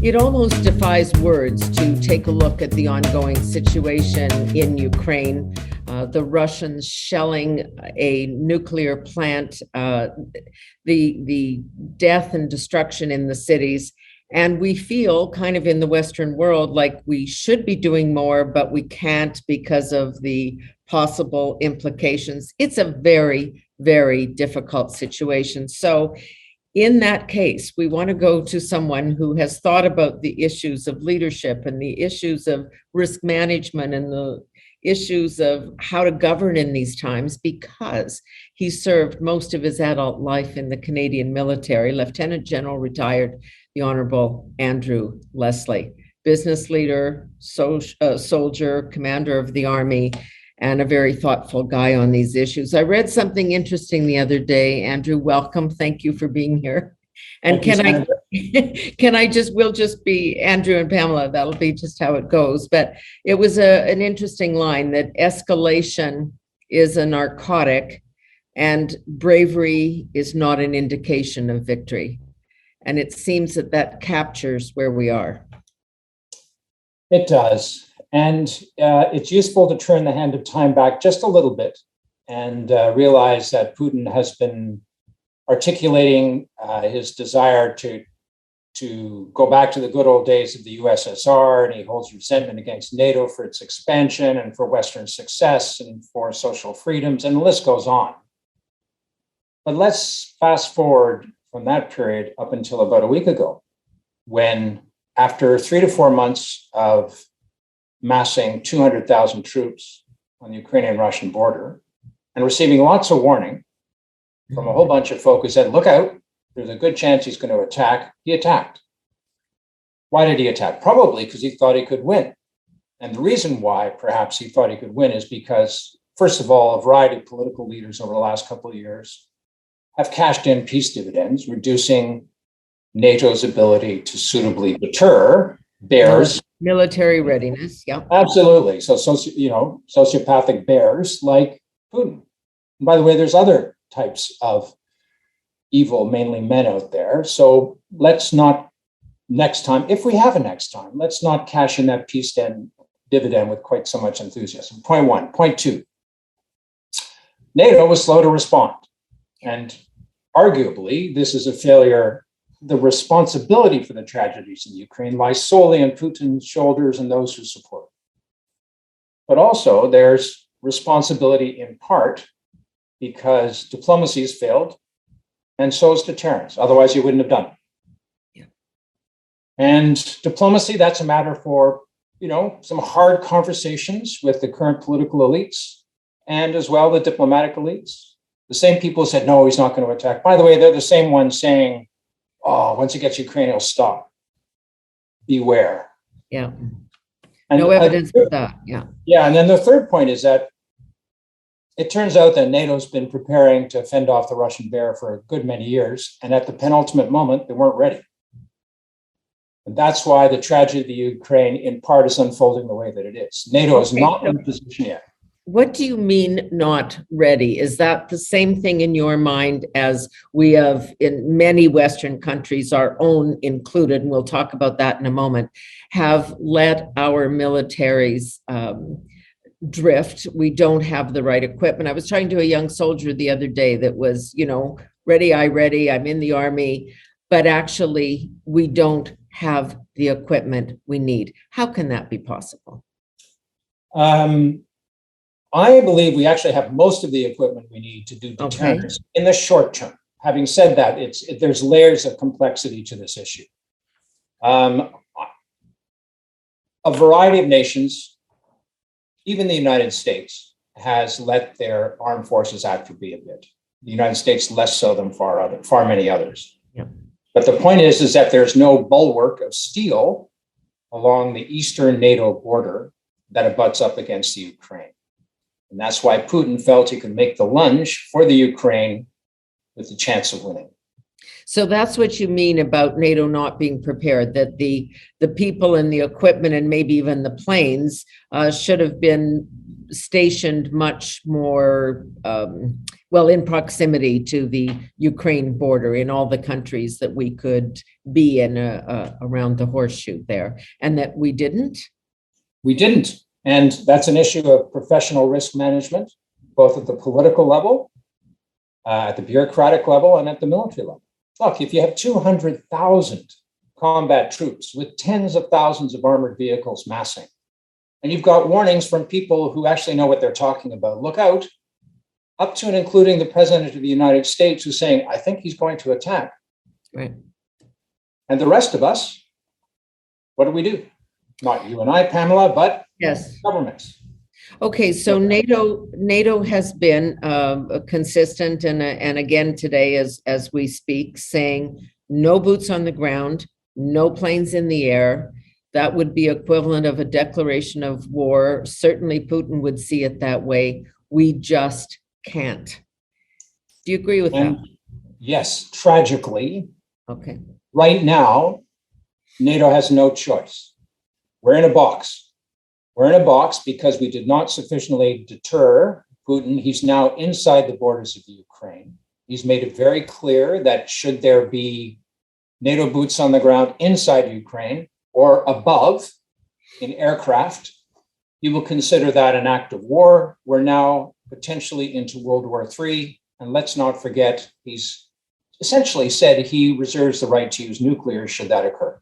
It almost defies words to take a look at the ongoing situation in Ukraine. The Russians shelling a nuclear plant, the death and destruction in the cities. And we feel kind of in the Western world like we should be doing more, but we can't because of the possible implications. It's a very, very difficult situation. So in that case, we want to go to someone who has thought about the issues of leadership and the issues of risk management and the issues of how to govern in these times, because he served most of his adult life in the Canadian military. Lieutenant General retired, the Honorable Andrew Leslie, business leader, soldier, commander of the Army, and a very thoughtful guy on these issues. I read something interesting the other day. Andrew, welcome. Thank you for being here. And we'll just be Andrew and Pamela. That'll be just how it goes. But it was an interesting line that escalation is a narcotic and bravery is not an indication of victory. And it seems that captures where we are. It does. And it's useful to turn the hand of time back just a little bit and realize that Putin has been articulating his desire to go back to the good old days of the USSR, and he holds resentment against NATO for its expansion and for Western success and for social freedoms, and the list goes on. But let's fast forward from that period up until about a week ago, when after 3 to 4 months of massing 200,000 troops on the Ukrainian-Russian border and receiving lots of warning from a whole bunch of folk who said, look out, there's a good chance he's going to attack. He attacked. Why did he attack? Probably because he thought he could win. And the reason why perhaps he thought he could win is because, first of all, a variety of political leaders over the last couple of years have cashed in peace dividends, reducing NATO's ability to suitably deter bears. Military readiness, yeah. Absolutely. So, sociopathic bears like Putin. And by the way, there's other types of evil, mainly men out there. So let's not, next time, if we have a next time, let's not cash in that peace dividend with quite so much enthusiasm. Point one. Point two, NATO was slow to respond. And arguably, this is a failure. The responsibility for the tragedies in Ukraine lies solely on Putin's shoulders and those who support him. But also there's responsibility in part because diplomacy has failed, and so is deterrence. Otherwise, you wouldn't have done it. Yeah. And diplomacy, that's a matter for, some hard conversations with the current political elites and as well the diplomatic elites. The same people said, no, he's not going to attack. By the way, they're the same ones saying, oh, once he gets Ukraine, he'll stop. Beware. Yeah. And no evidence of that. Yeah. Yeah. And then the third point is that it turns out that NATO's been preparing to fend off the Russian bear for a good many years. And at the penultimate moment, they weren't ready. And that's why the tragedy of the Ukraine, in part, is unfolding the way that it is. NATO is not in a position yet. What do you mean not ready? Is that the same thing in your mind as we have in many Western countries, our own included, and we'll talk about that in a moment, have let our militaries drift? We don't have the right equipment. I was talking to a young soldier the other day that was, ready, I'm in the Army, but actually we don't have the equipment we need. How can that be possible? I believe we actually have most of the equipment we need to do deterrence in the short term. Having said that, there's layers of complexity to this issue. A variety of nations, even the United States, has let their armed forces atrophy a bit. The United States less so than far many others. Yeah. But the point is that there's no bulwark of steel along the eastern NATO border that abuts up against the Ukraine. And that's why Putin felt he could make the lunge for the Ukraine with the chance of winning. So that's what you mean about NATO not being prepared, that the people and the equipment and maybe even the planes should have been stationed much more, well, in proximity to the Ukraine border in all the countries that we could be in around the horseshoe there, and that we didn't? We didn't. And that's an issue of professional risk management, both at the political level, at the bureaucratic level, and at the military level. Look, if you have 200,000 combat troops with tens of thousands of armored vehicles massing, and you've got warnings from people who actually know what they're talking about, look out, up to and including the President of the United States, who's saying, I think he's going to attack. Right. And the rest of us, what do? Not you and I, Pamela, but yes, governments. Okay, so NATO has been consistent, and again today, as we speak, saying no boots on the ground, no planes in the air. That would be equivalent of a declaration of war. Certainly, Putin would see it that way. We just can't. Do you agree with that? Yes, tragically. Okay. Right now, NATO has no choice. We're in a box. We're in a box because we did not sufficiently deter Putin. He's now inside the borders of the Ukraine. He's made it very clear that should there be NATO boots on the ground inside Ukraine or above in aircraft, he will consider that an act of war. We're now potentially into World War III. And let's not forget, he's essentially said he reserves the right to use nuclear should that occur.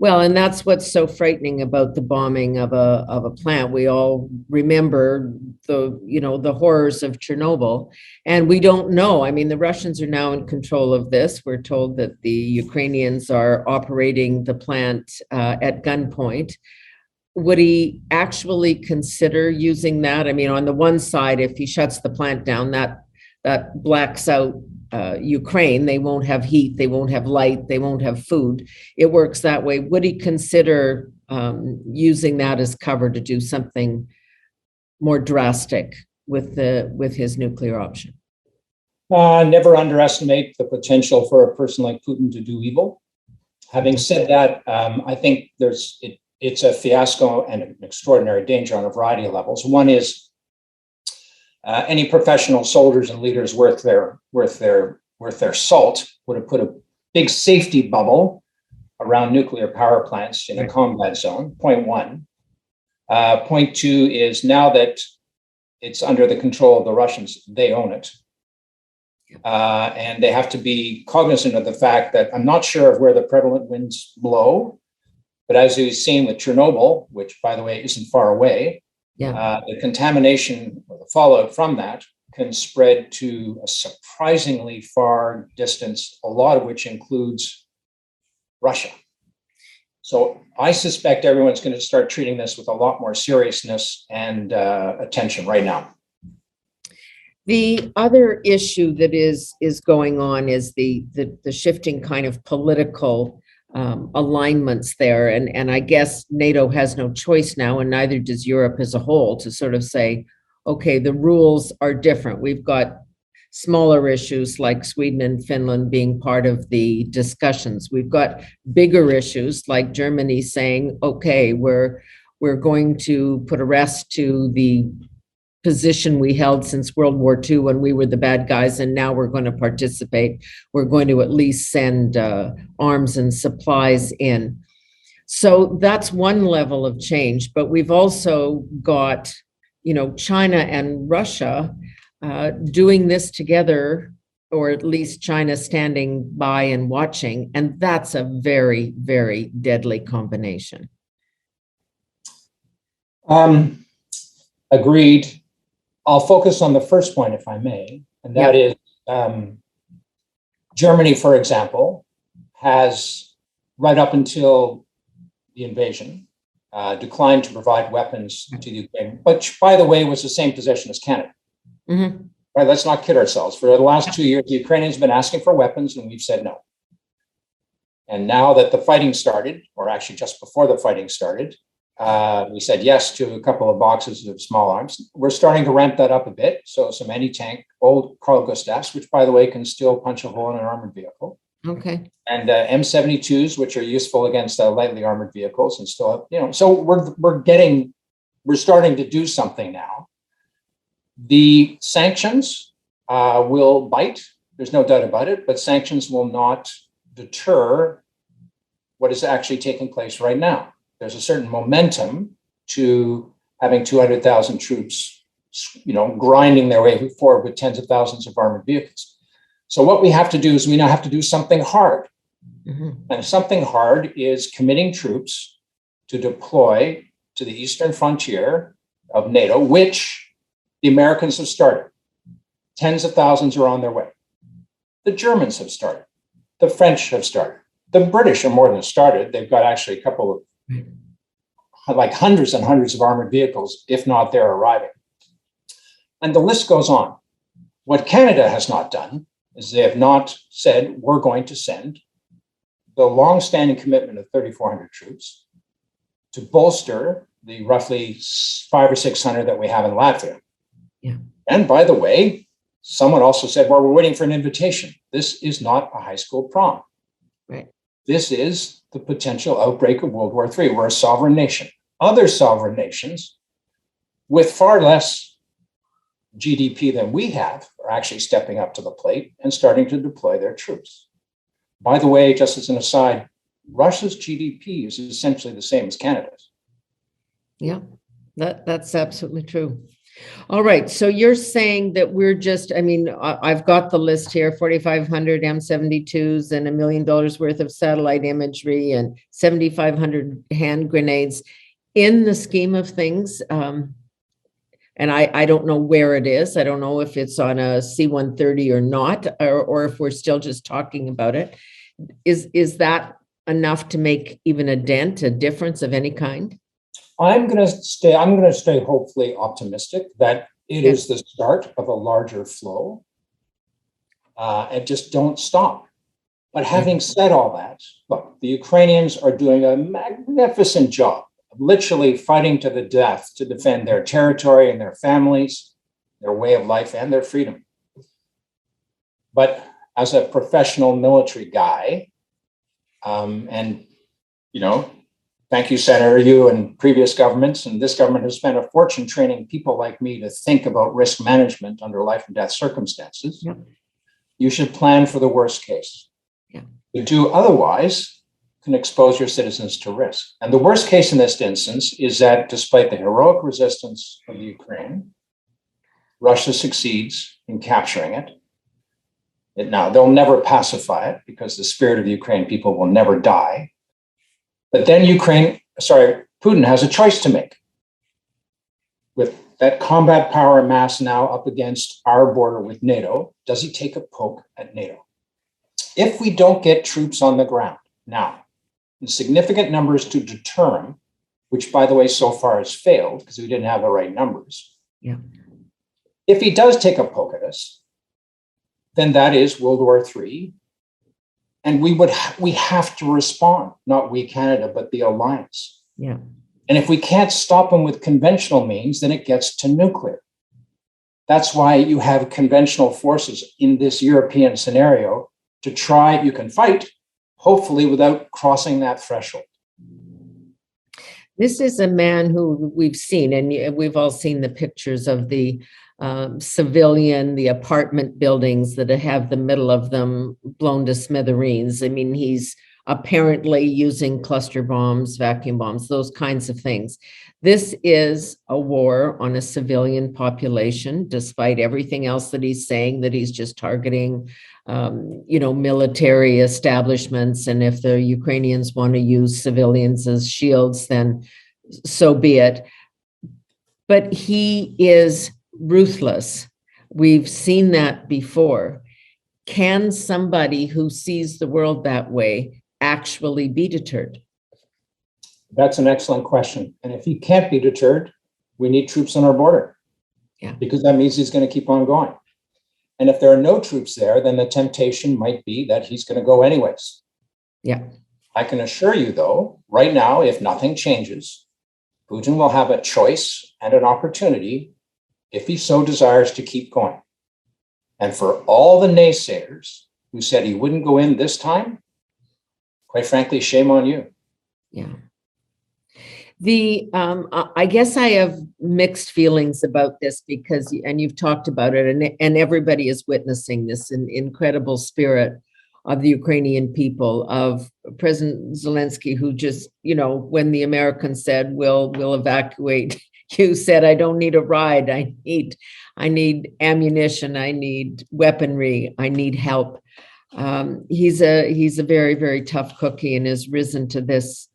Well, and that's what's so frightening about the bombing of a plant. We all remember the horrors of Chernobyl, and we don't know. I mean, the Russians are now in control of this. We're told that the Ukrainians are operating the plant at gunpoint. Would he actually consider using that? I mean, on the one side, if he shuts the plant down, that blacks out Ukraine. They won't have heat, they won't have light, they won't have food. It works that way. Would he consider using that as cover to do something more drastic with his nuclear option? Never underestimate the potential for a person like Putin to do evil. Having said that, I think it's a fiasco and an extraordinary danger on a variety of levels. One is any professional soldiers and leaders worth their salt would have put a big safety bubble around nuclear power plants in a combat zone. Point one. Point two is now that it's under the control of the Russians, they own it. And they have to be cognizant of the fact that I'm not sure of where the prevalent winds blow, but as we've seen with Chernobyl, which by the way isn't far away, the contamination or the fallout from that can spread to a surprisingly far distance, a lot of which includes Russia. So I suspect everyone's going to start treating this with a lot more seriousness and attention right now. The other issue that is going on is the shifting kind of political alignments there. And I guess NATO has no choice now, and neither does Europe as a whole, to sort of say, okay, the rules are different. We've got smaller issues like Sweden and Finland being part of the discussions. We've got bigger issues like Germany saying, okay, we're going to put a rest to the position we held since World War II when we were the bad guys, and now we're going to participate. We're going to at least send arms and supplies in. So that's one level of change, but we've also got, China and Russia doing this together, or at least China standing by and watching, and that's a very, very deadly combination. Agreed. I'll focus on the first point, if I may, and that is Germany, for example, has, right up until the invasion, declined to provide weapons to Ukraine, which, by the way, was the same position as Canada. Mm-hmm. Right? Let's not kid ourselves. For the last 2 years, the Ukrainians have been asking for weapons, and we've said no. And now that the fighting started, or actually just before the fighting started, We said yes to a couple of boxes of small arms. We're starting to ramp that up a bit. So some anti-tank, old Carl Gustavs, which by the way can still punch a hole in an armored vehicle. Okay. And M72s, which are useful against lightly armored vehicles, and still, so we're starting to do something now. The sanctions will bite. There's no doubt about it, but sanctions will not deter what is actually taking place right now. There's a certain momentum to having 200,000 troops, grinding their way forward with tens of thousands of armored vehicles. So what we have to do is we now have to do something hard. Mm-hmm. And something hard is committing troops to deploy to the eastern frontier of NATO, which the Americans have started. Tens of thousands are on their way. The Germans have started. The French have started. The British are more than started. They've got actually a couple of, like hundreds and hundreds of armored vehicles, if not they're arriving. And the list goes on. What Canada has not done is they have not said, we're going to send the long-standing commitment of 3,400 troops to bolster the roughly 500 or 600 that we have in Latvia. Yeah. And by the way, someone also said, well, we're waiting for an invitation. This is not a high school prom. Right. This is the potential outbreak of World War III. We're a sovereign nation. Other sovereign nations with far less GDP than we have are actually stepping up to the plate and starting to deploy their troops. By the way, just as an aside, Russia's GDP is essentially the same as Canada's. Yeah, that's absolutely true. All right. So you're saying that we're just, I've got the list here, 4,500 M72s and $1 million worth of satellite imagery and 7,500 hand grenades. In the scheme of things, and I don't know where it is. I don't know if it's on a C-130 or not, or if we're still just talking about it. Is that enough to make even a dent, a difference of any kind? I'm going to stay hopefully optimistic that it is the start of a larger flow, and just don't stop. But having said all that, look, the Ukrainians are doing a magnificent job of literally fighting to the death to defend their territory and their families, their way of life, and their freedom. But as a professional military guy, thank you, Senator, you and previous governments, and this government has spent a fortune training people like me to think about risk management under life and death circumstances. Yeah. You should plan for the worst case. Yeah. To do otherwise can expose your citizens to risk. And the worst case in this instance is that despite the heroic resistance of the Ukraine, Russia succeeds in capturing it. Now, they'll never pacify it because the spirit of the Ukraine people will never die. But then Putin has a choice to make. With that combat power mass now up against our border with NATO, does he take a poke at NATO? If we don't get troops on the ground now in significant numbers to deter him, which by the way, so far has failed because we didn't have the right numbers. Yeah. If he does take a poke at us, then that is World War III. And we have to respond, not we, Canada, but the alliance. Yeah. And if we can't stop them with conventional means, then it gets to nuclear. That's why you have conventional forces in this European scenario to try, you can fight, hopefully without crossing that threshold. This is a man who we've seen, and we've all seen the pictures of the the apartment buildings that have the middle of them blown to smithereens. I mean, he's apparently using cluster bombs, vacuum bombs, those kinds of things. This is a war on a civilian population, despite everything else that he's saying, that he's just targeting, military establishments. And if the Ukrainians want to use civilians as shields, then so be it. But he is ruthless. We've seen that before. Can somebody who sees the world that way actually be deterred? That's an excellent question. And if he can't be deterred, we need troops on our border. Yeah. Because that means he's going to keep on going. And if there are no troops there, then the temptation might be that he's going to go anyways. Yeah. I can assure you, though, right now, if nothing changes, Putin will have a choice and an opportunity, if he so desires, to keep going. And for all the naysayers who said he wouldn't go in this time, quite frankly, shame on you. Yeah. I guess I have mixed feelings about this because, and you've talked about it, and everybody is witnessing this incredible spirit of the Ukrainian people, of President Zelensky, who just, when the Americans said, we'll evacuate, you said, I don't need a ride. I need ammunition. I need weaponry. I need help. He's a very, very tough cookie and has risen to this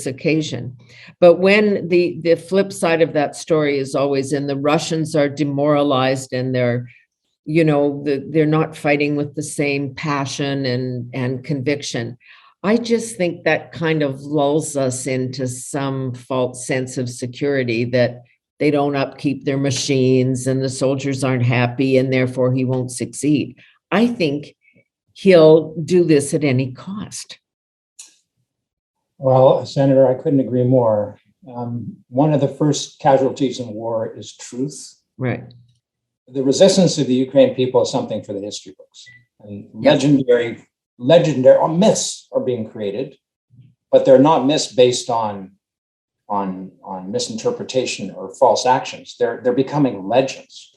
occasion. But when the flip side of that story is always, and the Russians are demoralized and they're not fighting with the same passion and conviction. I just think that kind of lulls us into some false sense of security that they don't upkeep their machines and the soldiers aren't happy and therefore he won't succeed. I think he'll do this at any cost. Well, Senator, I couldn't agree more. One of the first casualties in war is truth. Right. The resistance of the Ukraine people is something for the history books. And legendary myths are being created, but they're not myths based on misinterpretation or false actions. They're becoming legends.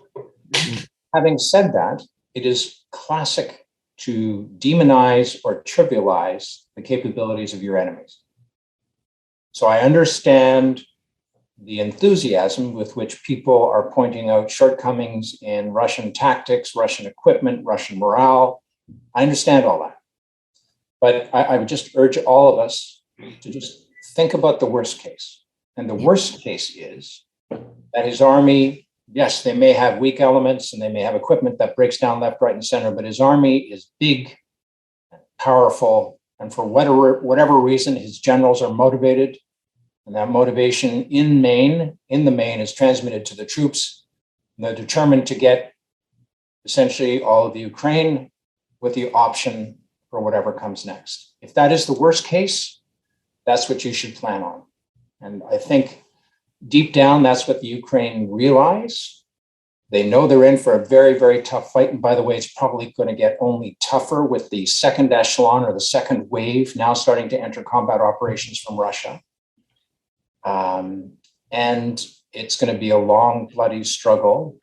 Having said that, it is classic to demonize or trivialize the capabilities of your enemies. So I understand the enthusiasm with which people are pointing out shortcomings in Russian tactics, Russian equipment, Russian morale. I understand all that. But I would just urge all of us to just think about the worst case. And the worst case is that his army, yes, they may have weak elements and they may have equipment that breaks down left, right, and center, but his army is big, powerful, and for whatever reason, his generals are motivated. And that motivation in the main is transmitted to the troops. And they're determined to get essentially all of the Ukraine with the option for whatever comes next. If that is the worst case, that's what you should plan on. And I think deep down, that's what the Ukraine realize. They know they're in for a very, very tough fight. And by the way, it's probably going to get only tougher with the second echelon or the second wave now starting to enter combat operations from Russia. And it's going to be a long, bloody struggle.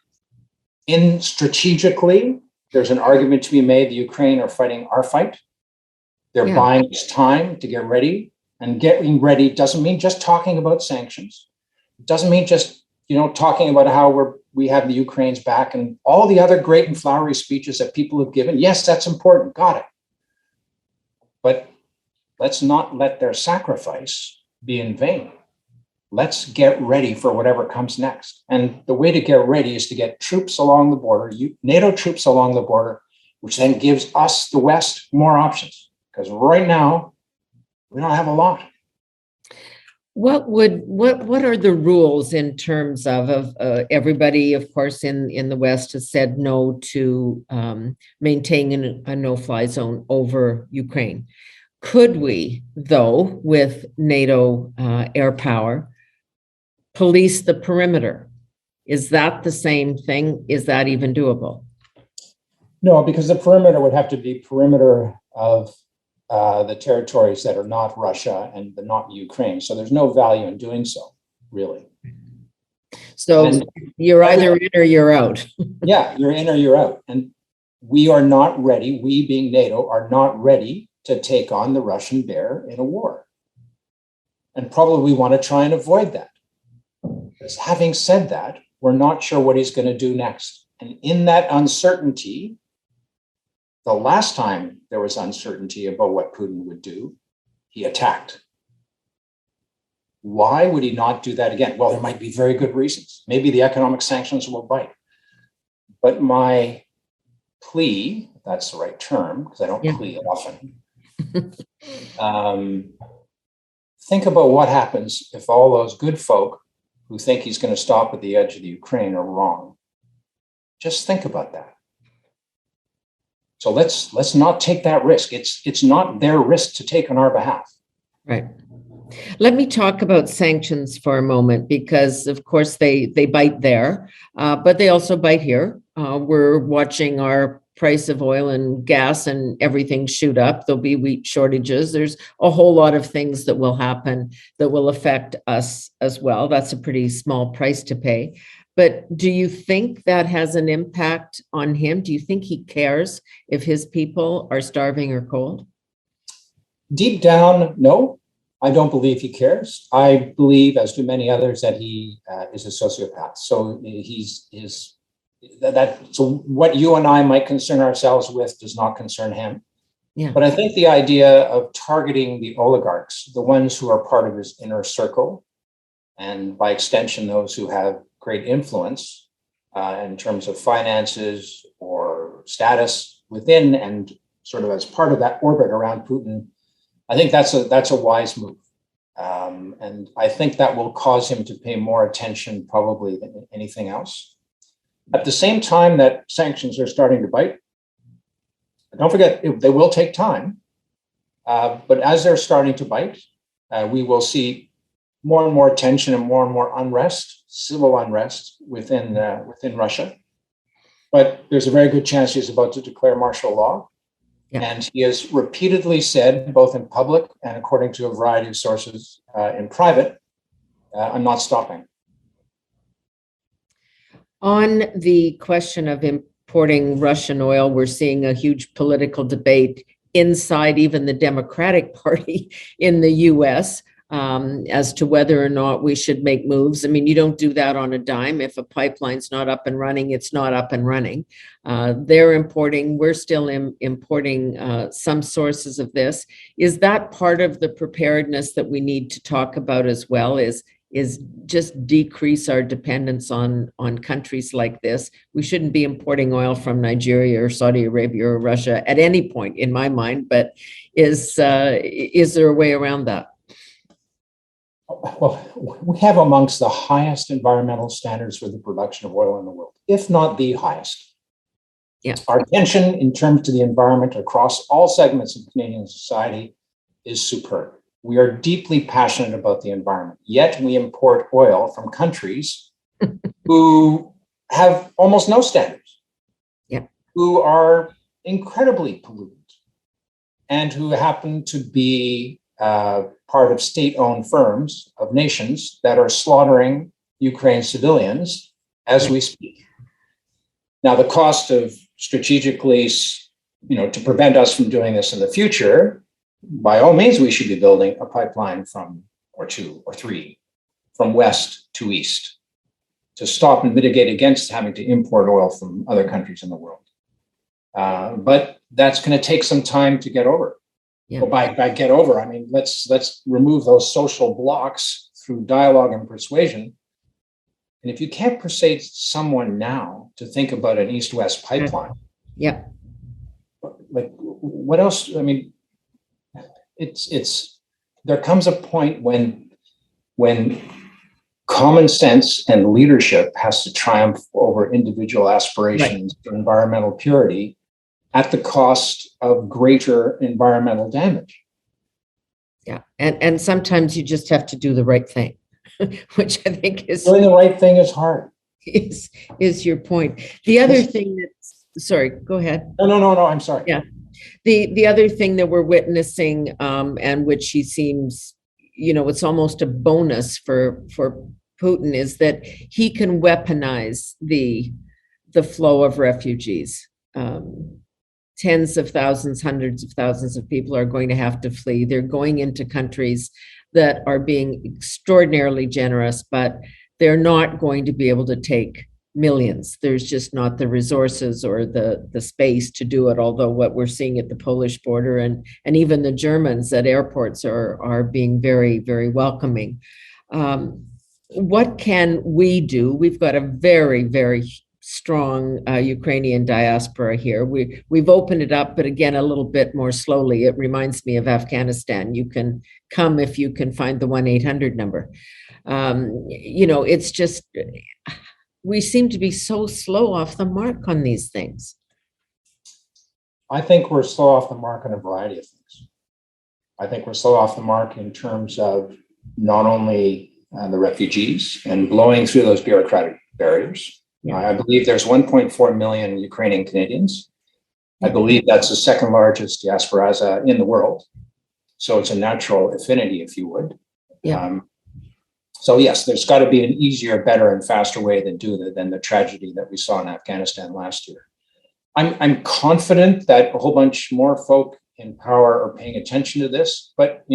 Strategically, there's an argument to be made. The Ukraine are fighting our fight. They're buying us time to get ready. And getting ready doesn't mean just talking about sanctions. It doesn't mean just, talking about how we have the Ukraine's back and all the other great and flowery speeches that people have given. Yes, that's important. Got it. But let's not let their sacrifice be in vain. Let's get ready for whatever comes next. And the way to get ready is to get troops along the border, NATO troops along the border, which then gives us, the West, more options. Because right now, we don't have a lot. What are the rules in terms of everybody, of course, in the West has said no to maintaining a no-fly zone over Ukraine. Could we, though, with NATO air power, police the perimeter? Is that the same thing? Is that even doable? No, because the perimeter would have to be perimeter of the territories that are not Russia and not Ukraine. So there's no value in doing so, really. So you're either in or you're out. Yeah, you're in or you're out. And we are not ready, we being NATO, are not ready to take on the Russian bear in a war. And probably we want to try and avoid that. Having said that, we're not sure what he's going to do next. And in that uncertainty, the last time there was uncertainty about what Putin would do, he attacked. Why would he not do that again? Well, there might be very good reasons. Maybe the economic sanctions will bite. But my plea, if that's the right term, because I don't plea often, think about what happens if all those good folk who think he's going to stop at the edge of the Ukraine are wrong. Just think about that. So let's not take that risk. It's not their risk to take on our behalf. Right. Let me talk about sanctions for a moment, because of course they bite there, but they also bite here. We're watching our price of oil and gas and everything shoot up. There'll be wheat shortages. There's a whole lot of things that will happen that will affect us as well. That's a pretty small price to pay. But do you think that has an impact on him? Do you think he cares if his people are starving or cold? Deep down, no, I don't believe he cares. I believe, as do many others, that he is a sociopath. So he's is that. So what you and I might concern ourselves with does not concern him. Yeah. But I think the idea of targeting the oligarchs, the ones who are part of his inner circle, and by extension, those who have great influence in terms of finances or status within and sort of as part of that orbit around Putin, I think that's a wise move. And I think that will cause him to pay more attention probably than anything else. At the same time that sanctions are starting to bite, don't forget, they will take time. But as they're starting to bite, we will see more and more tension and more unrest, civil unrest within Russia. But there's a very good chance he's about to declare martial law. Yeah. And he has repeatedly said, both in public and according to a variety of sources in private, I'm not stopping. On the question of importing Russian oil, we're seeing a huge political debate inside even the Democratic Party in the US as to whether or not we should make moves. I mean, you don't do that on a dime. If a pipeline's not up and running, it's not up and running. They're importing, we're still importing some sources of this. Is that part of the preparedness that we need to talk about as well, is just decrease our dependence on countries like this? We shouldn't be importing oil from Nigeria or Saudi Arabia or Russia at any point in my mind, but is there a way around that? Well, we have amongst the highest environmental standards for the production of oil in the world, if not the highest. Yeah. Our attention in terms to the environment across all segments of Canadian society is superb. We are deeply passionate about the environment, yet we import oil from countries who have almost no standards, who are incredibly pollutant, and who happen to be part of state-owned firms of nations that are slaughtering Ukraine civilians as we speak. Now, the cost of strategically, to prevent us from doing this in the future, by all means, we should be building a pipeline from west to east to stop and mitigate against having to import oil from other countries in the world. But that's going to take some time to get over. Yeah. Well, by get over, I mean, let's remove those social blocks through dialogue and persuasion. And if you can't persuade someone now to think about an east-west pipeline, like what else? I mean, there comes a point when common sense and leadership has to triumph over individual aspirations for environmental purity at the cost of greater environmental damage. Yeah, and sometimes you just have to do the right thing, which I think is doing the right thing is hard. Is your point? The other thing that's, sorry, go ahead. No, I'm sorry. Yeah, the other thing that we're witnessing, and which he seems, it's almost a bonus for Putin, is that he can weaponize the flow of refugees. Tens of thousands, hundreds of thousands of people are going to have to flee. They're going into countries that are being extraordinarily generous, but they're not going to be able to take millions. There's just not the resources or the space to do it. Although what we're seeing at the Polish border and even the Germans at airports are being very, very welcoming. What can we do? We've got a very, very strong Ukrainian diaspora here. We've opened it up, but again, a little bit more slowly. It reminds me of Afghanistan. You can come if you can find the 1-800 number. It's just, we seem to be so slow off the mark on these things. I think we're slow off the mark on a variety of things. I think we're still off the mark in terms of not only the refugees and blowing through those bureaucratic barriers. Yeah. I believe there's 1.4 million Ukrainian Canadians. I believe that's the second largest diaspora in the world. So it's a natural affinity, if you would. Yeah. So yes, there's got to be an easier, better, and faster way than the tragedy that we saw in Afghanistan last year. I'm confident that a whole bunch more folk in power are paying attention to this, but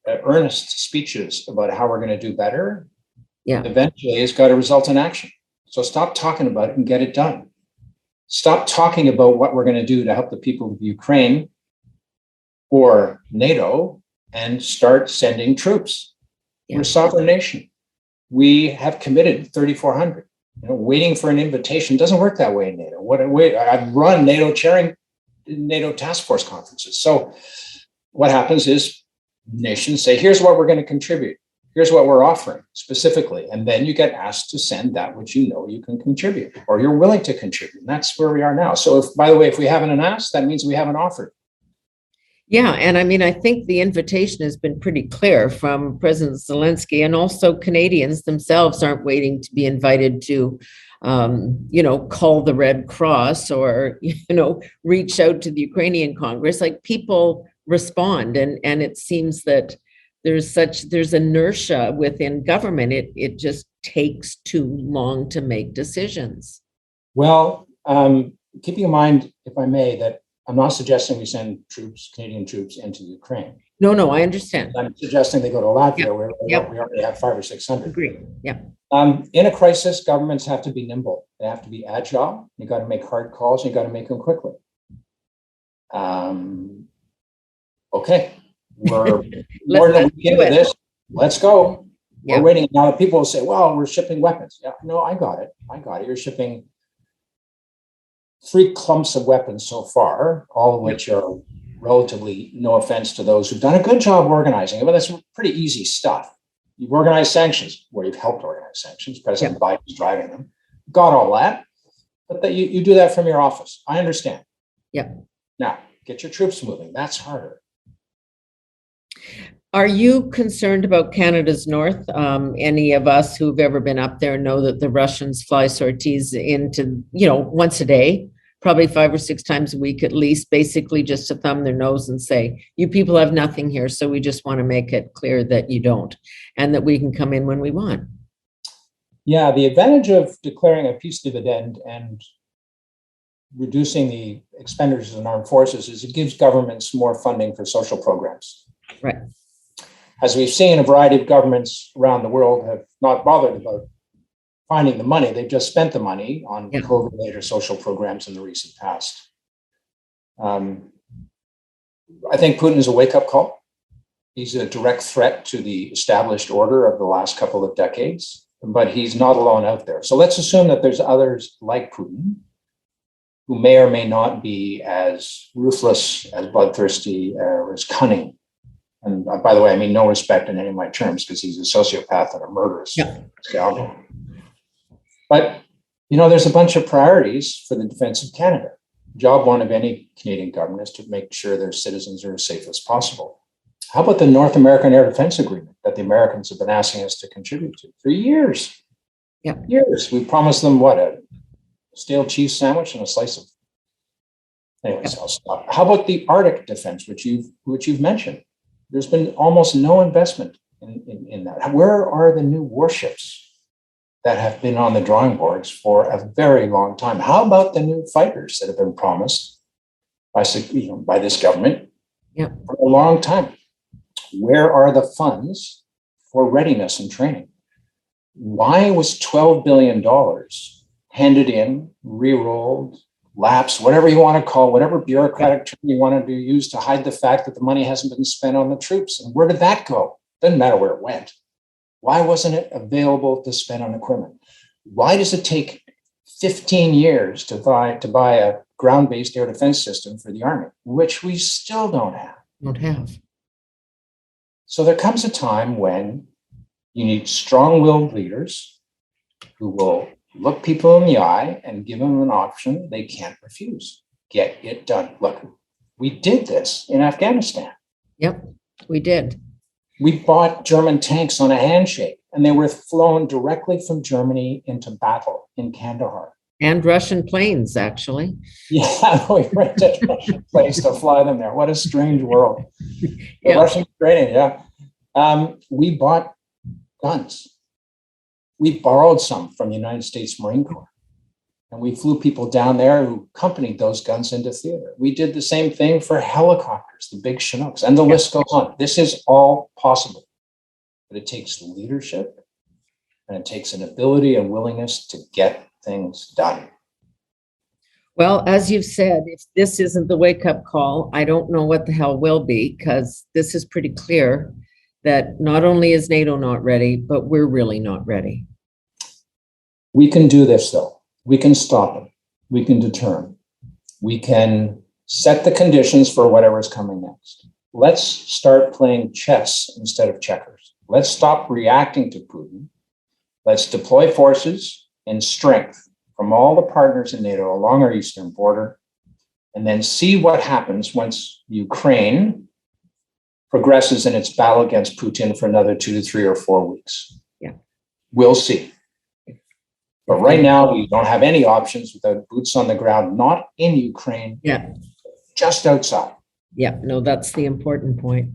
earnest speeches about how we're going to do better, eventually has got to result in action. So stop talking about it and get it done. Stop talking about what we're going to do to help the people of Ukraine or NATO and start sending troops. We're a sovereign nation. We have committed 3,400. Waiting for an invitation doesn't work that way in NATO. I've run NATO chairing NATO task force conferences. So what happens is nations say, here's what we're going to contribute. Here's what we're offering specifically. And then you get asked to send that which you know you can contribute or you're willing to contribute. And that's where we are now. So by the way, if we haven't asked, that means we haven't offered. Yeah. And I mean, I think the invitation has been pretty clear from President Zelensky, and also Canadians themselves aren't waiting to be invited to, call the Red Cross or, reach out to the Ukrainian Congress. Like, people respond. And it seems that there's inertia within government. It just takes too long to make decisions. Well, keeping in mind, if I may, that I'm not suggesting we send Canadian troops into Ukraine. No, I understand. I'm suggesting they go to Latvia, where we already have 500 or 600. Agree. Yeah. In a crisis, governments have to be nimble. They have to be agile. You got to make hard calls. You got to make them quickly. Okay, we're more than a week into this. Let's go. Yeah. We're waiting now. People will say, "Well, we're shipping weapons." Yeah, no, I got it. You're shipping 3 clumps of weapons so far, all of which are relatively, no offense to those who've done a good job organizing it, but that's pretty easy stuff. You've organized sanctions, where you've helped organize sanctions. President Biden's driving them. Got all that, but that you do that from your office. I understand. Yeah. Now, get your troops moving. That's harder. Are you concerned about Canada's north? Any of us who've ever been up there know that the Russians fly sorties into, once a day, probably 5 or 6 times a week at least, basically just to thumb their nose and say, you people have nothing here, so we just want to make it clear that you don't, and that we can come in when we want. Yeah, the advantage of declaring a peace dividend and reducing the expenditures in armed forces is it gives governments more funding for social programs. Right. As we've seen, a variety of governments around the world have not bothered about finding the money. They've just spent the money on COVID-related social programs in the recent past. I think Putin is a wake-up call. He's a direct threat to the established order of the last couple of decades, but he's not alone out there. So let's assume that there's others like Putin who may or may not be as ruthless, as bloodthirsty, or as cunning. And by the way, I mean no respect in any of my terms, because he's a sociopath and a murderous scoundrel. But, there's a bunch of priorities for the defense of Canada. Job one of any Canadian government is to make sure their citizens are as safe as possible. How about the North American Air Defense Agreement that the Americans have been asking us to contribute to for years? Yeah. Years. We promised them a stale cheese sandwich and a slice of. Anyways, I'll stop. How about the Arctic defense, which you've mentioned? There's been almost no investment in that. Where are the new warships that have been on the drawing boards for a very long time? How about the new fighters that have been promised by this government for a long time? Where are the funds for readiness and training? Why was $12 billion handed in, re-rolled, lapse, whatever you want to call, whatever bureaucratic term you want to use to hide the fact that the money hasn't been spent on the troops? And where did that go? Doesn't matter where it went. Why wasn't it available to spend on equipment? Why does it take 15 years to buy a ground-based air defense system for the Army, which we still don't have? So there comes a time when you need strong-willed leaders who will look people in the eye and give them an option they can't refuse. Get it done. Look, We did this in Afghanistan. Yep, we did. We bought German tanks on a handshake, and they were flown directly from Germany into battle in Kandahar. And Russian planes, actually. Yeah, we rented Russian planes to fly them there. What a strange world. The Yeah. Russian training, yeah. We bought guns. We borrowed some from the United States Marine Corps. And we flew people down there who accompanied those guns into theater. We did the same thing for helicopters, the big Chinooks, and the list goes on. This is all possible. But it takes leadership, and it takes an ability and willingness to get things done. Well, as you've said, if this isn't the wake-up call, I don't know what the hell will be, because this is pretty clear that not only is NATO not ready, but we're really not ready. We can do this, though. We can stop it. We can deter him. We can set the conditions for whatever's coming next. Let's start playing chess instead of checkers. Let's stop reacting to Putin. Let's deploy forces and strength from all the partners in NATO along our eastern border, and then see what happens once Ukraine progresses in its battle against Putin for another 2 to 3 or 4 weeks. Yeah. We'll see. But right now, we don't have any options without boots on the ground, not in Ukraine, Yeah. just outside. Yeah, no, that's the important point.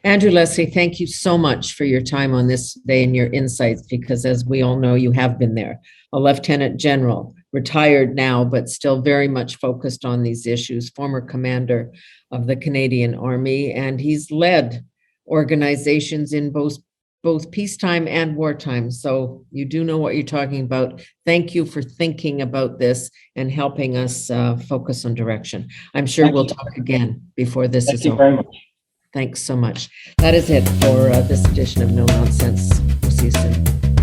Andrew Leslie, thank you so much for your time on this day and your insights, because as we all know, you have been there, a lieutenant general, retired now, but still very much focused on these issues, former commander of the Canadian Army, and he's led organizations in both peacetime and wartime. So you do know what you're talking about. Thank you for thinking about this and helping us focus on direction. I'm sure Thank we'll you. talk again before this Thank is you over. very much. Thanks so much. That is it for this edition of No Nonsense. We'll see you soon.